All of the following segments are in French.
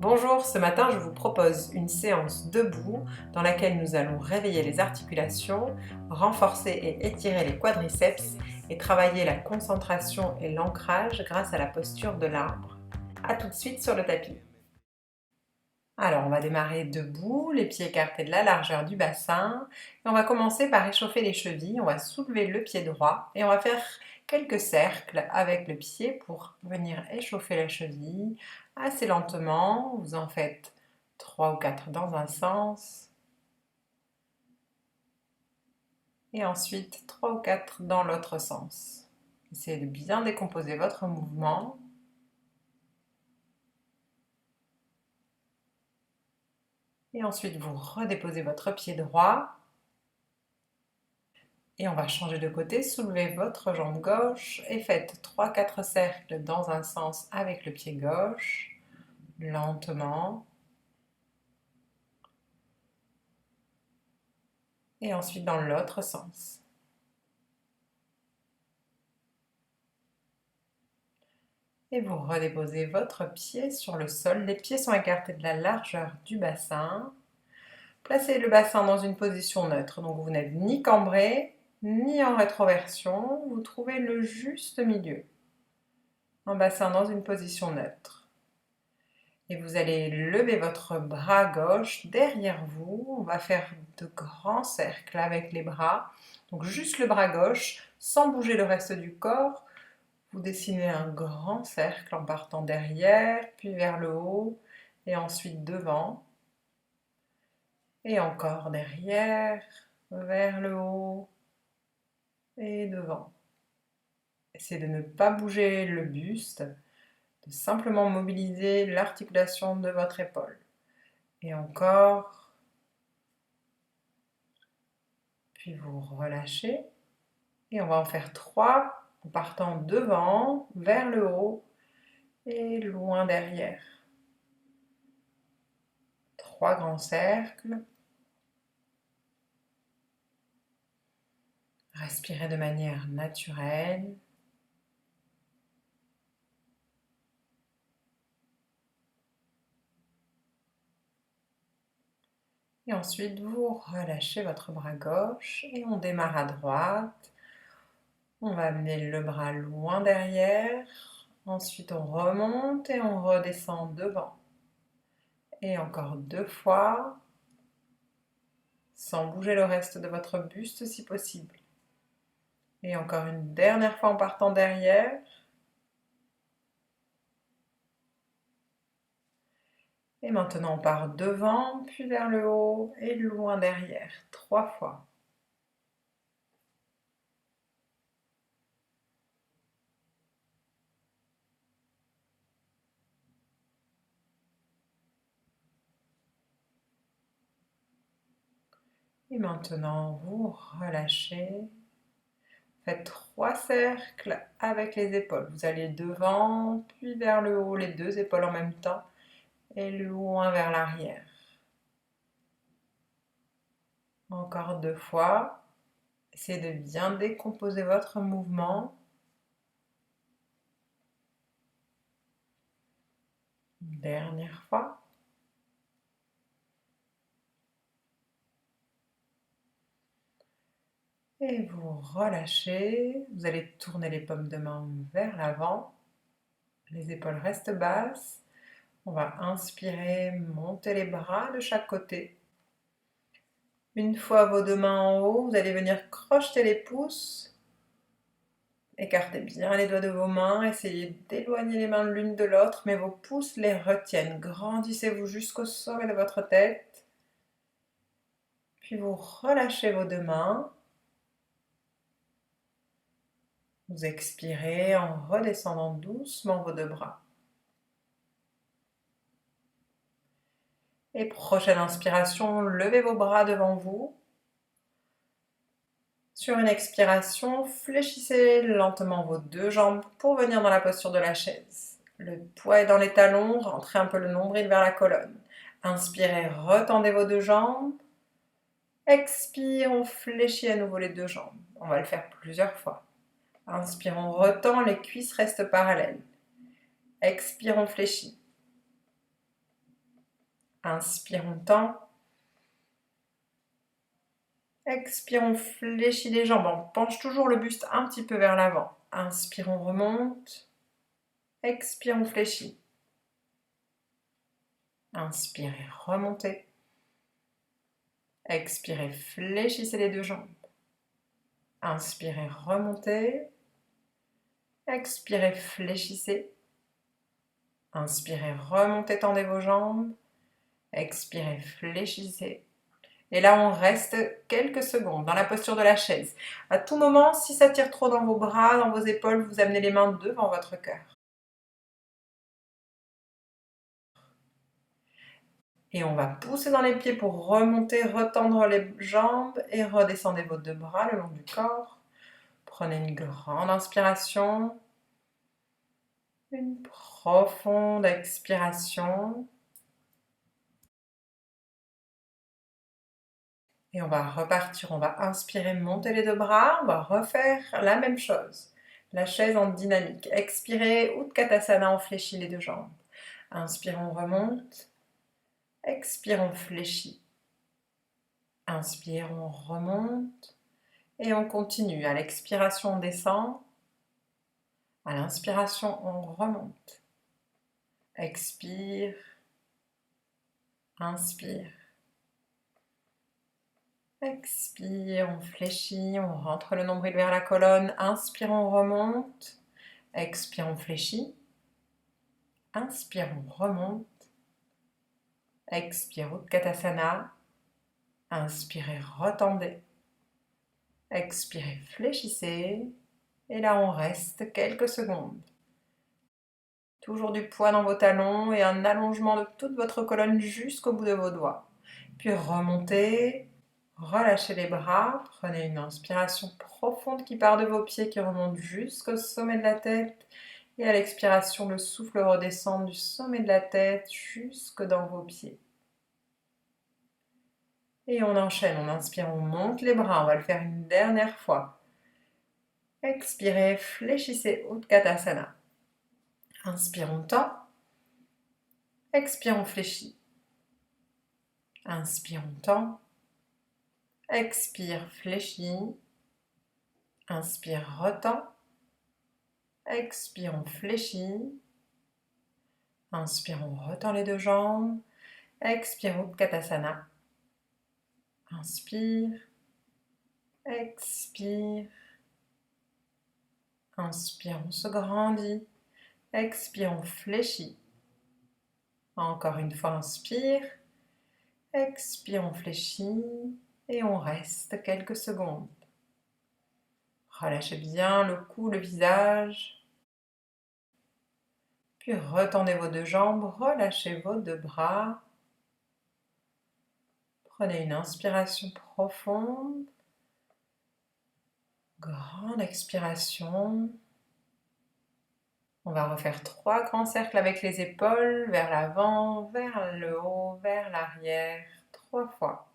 Bonjour, ce matin je vous propose une séance debout dans laquelle nous allons réveiller les articulations, renforcer et étirer les quadriceps et travailler la concentration et l'ancrage grâce à la posture de l'arbre. A tout de suite sur le tapis. Alors on va démarrer debout, les pieds écartés de la largeur du bassin et on va commencer par échauffer les chevilles, on va soulever le pied droit et on va faire quelques cercles avec le pied pour venir échauffer la cheville assez lentement. Vous en faites 3 ou 4 dans un sens et ensuite 3 ou 4 dans l'autre sens. Essayez de bien décomposer votre mouvement. Et ensuite vous redéposez votre pied droit. Et on va changer de côté, soulevez votre jambe gauche et faites 3-4 cercles dans un sens avec le pied gauche, lentement. Et ensuite dans l'autre sens. Et vous redéposez votre pied sur le sol. Les pieds sont écartés de la largeur du bassin. Placez le bassin dans une position neutre. Donc vous n'êtes ni cambré, ni en rétroversion. Vous trouvez le juste milieu. Un bassin dans une position neutre. Et vous allez lever votre bras gauche derrière vous. On va faire de grands cercles avec les bras. Donc juste le bras gauche, sans bouger le reste du corps. Vous dessinez un grand cercle en partant derrière, puis vers le haut, et ensuite devant. Et encore derrière, vers le haut, et devant. Essayez de ne pas bouger le buste, de simplement mobiliser l'articulation de votre épaule. Et encore, puis vous relâchez. Et on va en faire 3 en partant devant, vers le haut et loin derrière. 3 grands cercles. Respirez de manière naturelle. Et ensuite, vous relâchez votre bras gauche et on démarre à droite. On va amener le bras loin derrière. Ensuite, on remonte et on redescend devant. Et encore 2 fois, sans bouger le reste de votre buste si possible. Et encore une dernière fois en partant derrière. Et maintenant, on part devant, puis vers le haut et loin derrière. 3 fois. Et maintenant, vous relâchez. Faites 3 cercles avec les épaules. Vous allez devant, puis vers le haut, les 2 épaules en même temps, et loin vers l'arrière. Encore 2 fois. Essayez de bien décomposer votre mouvement. Une dernière fois. Et vous relâchez. Vous allez tourner les paumes de main vers l'avant. Les épaules restent basses. On va inspirer, monter les bras de chaque côté. Une fois vos 2 mains en haut, vous allez venir crocheter les pouces. Écartez bien les doigts de vos mains, essayez d'éloigner les mains l'une de l'autre, mais vos pouces les retiennent. Grandissez-vous jusqu'au sommet de votre tête. Puis vous relâchez vos 2 mains. Vous expirez en redescendant doucement vos 2 bras. Et prochaine inspiration, levez vos bras devant vous. Sur une expiration, fléchissez lentement vos 2 jambes pour venir dans la posture de la chaise. Le poids est dans les talons, rentrez un peu le nombril vers la colonne. Inspirez, retendez vos 2 jambes. Expire, on fléchit à nouveau les 2 jambes. On va le faire plusieurs fois. Inspire, on retend, les cuisses restent parallèles. Expire, on fléchit. Inspire, on tend. Expire, on fléchit les jambes. On penche toujours le buste un petit peu vers l'avant. Inspire, on remonte. Expire, on fléchit. Inspirez, remontez. Expirez, fléchissez les deux jambes. Inspirez, remontez. Expirez, fléchissez. Inspirez, remontez, tendez vos jambes. Expirez, fléchissez. Et là, on reste quelques secondes dans la posture de la chaise. À tout moment, si ça tire trop dans vos bras, dans vos épaules, vous amenez les mains devant votre cœur. Et on va pousser dans les pieds pour remonter, retendre les jambes et redescendez vos deux bras le long du corps. Prenez une grande inspiration, une profonde expiration. Et on va repartir, on va inspirer, monter les deux bras, on va refaire la même chose. La chaise en dynamique. Expirez, Utkatasana, on fléchit les deux jambes. Inspire, on remonte. Expire, on fléchit. Inspire, on remonte. Et on continue. À l'expiration, on descend. À l'inspiration, on remonte. Expire. Inspire. Expire, on fléchit, on rentre le nombril vers la colonne. Inspire, on remonte. Expire, on fléchit. Inspire, on remonte. Expire, Utkatasana. Inspirez, retendez. Expirez, fléchissez. Et là, on reste quelques secondes. Toujours du poids dans vos talons et un allongement de toute votre colonne jusqu'au bout de vos doigts. Puis remontez, relâchez les bras, prenez une inspiration profonde qui part de vos pieds, qui remonte jusqu'au sommet de la tête. Et à l'expiration, le souffle redescend du sommet de la tête jusque dans vos pieds. Et on enchaîne, on inspire, on monte les bras, on va le faire une dernière fois. Expirez, fléchissez, Utkatasana. Inspire, on tend. Expire, on fléchit. Inspire, on tend. Expire, fléchit. Inspire, retend. Expire, on fléchit. Inspire, on retend les deux jambes. Expire, Utkatasana. Inspire. Expire. Inspire, on se grandit. Expire, on fléchit. Encore une fois, inspire. Expire, on fléchit. Et on reste quelques secondes. Relâchez bien le cou, le visage. Puis retendez vos deux jambes, relâchez vos deux bras. Prenez une inspiration profonde. Grande expiration. On va refaire 3 grands cercles avec les épaules, vers l'avant, vers le haut, vers l'arrière, 3 fois.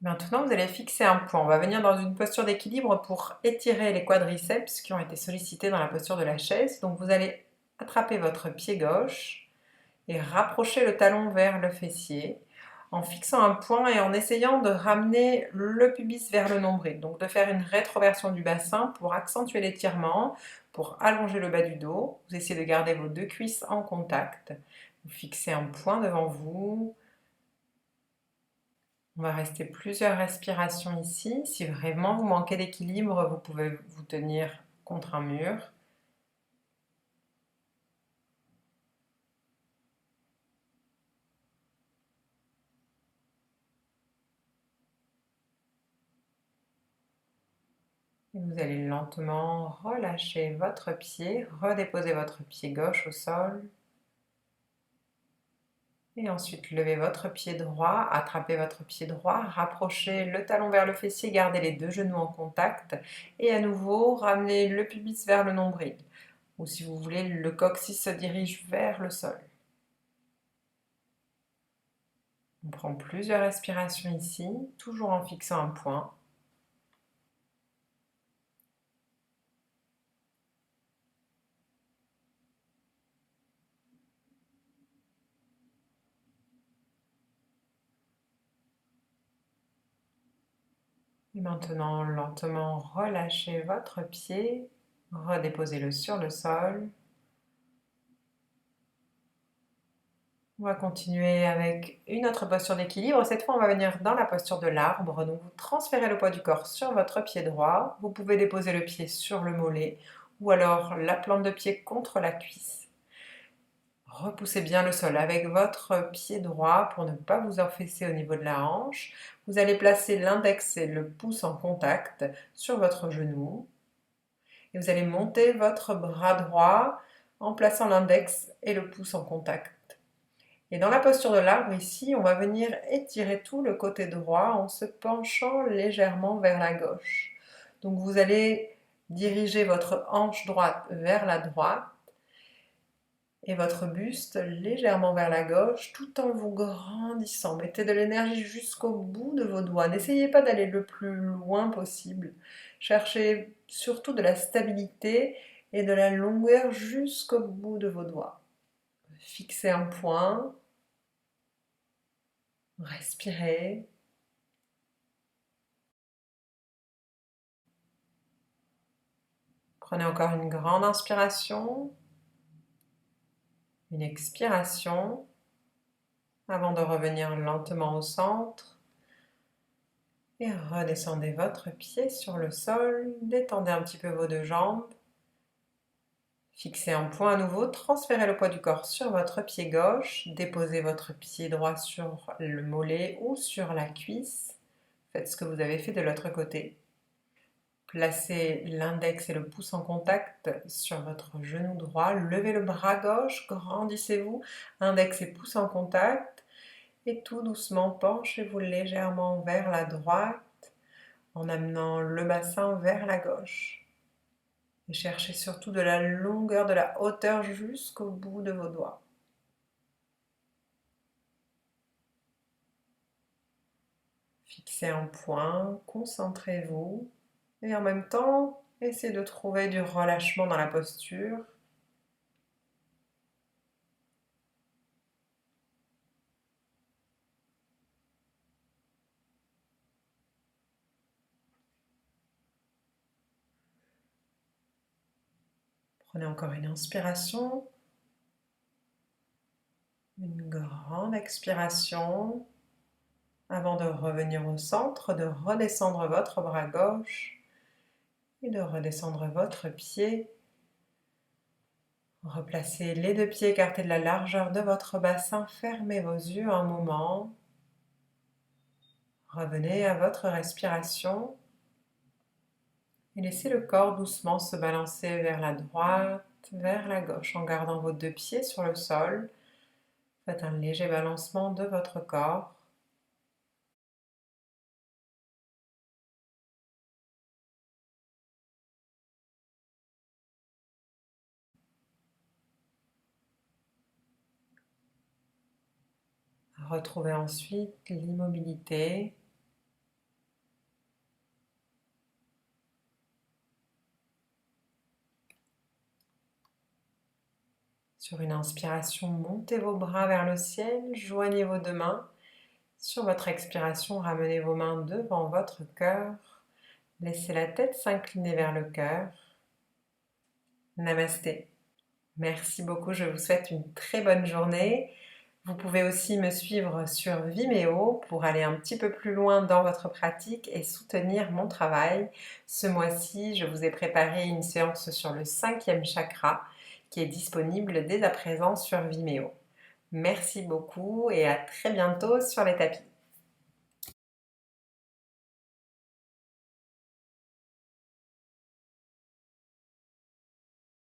Maintenant, vous allez fixer un point. On va venir dans une posture d'équilibre pour étirer les quadriceps qui ont été sollicités dans la posture de la chaise. Donc vous allez attraper votre pied gauche et rapprocher le talon vers le fessier en fixant un point et en essayant de ramener le pubis vers le nombril. Donc de faire une rétroversion du bassin pour accentuer l'étirement, pour allonger le bas du dos. Vous essayez de garder vos deux cuisses en contact. Vous fixez un point devant vous. On va rester plusieurs respirations ici. Si vraiment vous manquez d'équilibre, vous pouvez vous tenir contre un mur. Et vous allez lentement relâcher votre pied, redéposer votre pied gauche au sol. Et ensuite, levez votre pied droit, attrapez votre pied droit, rapprochez le talon vers le fessier, gardez les deux genoux en contact. Et à nouveau, ramenez le pubis vers le nombril. Ou si vous voulez, le coccyx se dirige vers le sol. On prend plusieurs respirations ici, toujours en fixant un point. Et maintenant, lentement relâchez votre pied, redéposez-le sur le sol. On va continuer avec une autre posture d'équilibre. Cette fois, on va venir dans la posture de l'arbre. Donc, vous transférez le poids du corps sur votre pied droit. Vous pouvez déposer le pied sur le mollet ou alors la plante de pied contre la cuisse. Repoussez bien le sol avec votre pied droit pour ne pas vous affaisser au niveau de la hanche. Vous allez placer l'index et le pouce en contact sur votre genou. Et vous allez monter votre bras droit en plaçant l'index et le pouce en contact. Et dans la posture de l'arbre ici, on va venir étirer tout le côté droit en se penchant légèrement vers la gauche. Donc vous allez diriger votre hanche droite vers la droite et votre buste légèrement vers la gauche tout en vous grandissant. Mettez de l'énergie jusqu'au bout de vos doigts. N'essayez pas d'aller le plus loin possible. Cherchez surtout de la stabilité et de la longueur jusqu'au bout de vos doigts. Fixez un point. Respirez. Prenez encore une grande inspiration, une expiration, avant de revenir lentement au centre. Et redescendez votre pied sur le sol, détendez un petit peu vos deux jambes. Fixez un point à nouveau, transférez le poids du corps sur votre pied gauche, déposez votre pied droit sur le mollet ou sur la cuisse. Faites ce que vous avez fait de l'autre côté. Placez l'index et le pouce en contact sur votre genou droit. Levez le bras gauche, grandissez-vous. Index et pouce en contact. Et tout doucement, penchez-vous légèrement vers la droite en amenant le bassin vers la gauche. Et cherchez surtout de la longueur, de la hauteur jusqu'au bout de vos doigts. Fixez un point, concentrez-vous. Et en même temps, essayez de trouver du relâchement dans la posture. Prenez encore une inspiration, une grande expiration, avant de revenir au centre, de redescendre votre bras gauche et de redescendre votre pied. Replacez les deux pieds écartés de la largeur de votre bassin, fermez vos yeux un moment. Revenez à votre respiration et laissez le corps doucement se balancer vers la droite, vers la gauche en gardant vos deux pieds sur le sol. Faites un léger balancement de votre corps. Retrouvez ensuite l'immobilité. Sur une inspiration, montez vos bras vers le ciel, joignez vos deux mains. Sur votre expiration, ramenez vos mains devant votre cœur. Laissez la tête s'incliner vers le cœur. Namasté. Merci beaucoup, je vous souhaite une très bonne journée. Vous pouvez aussi me suivre sur Vimeo pour aller un petit peu plus loin dans votre pratique et soutenir mon travail. Ce mois-ci, je vous ai préparé une séance sur le 5e chakra qui est disponible dès à présent sur Vimeo. Merci beaucoup et à très bientôt sur les tapis.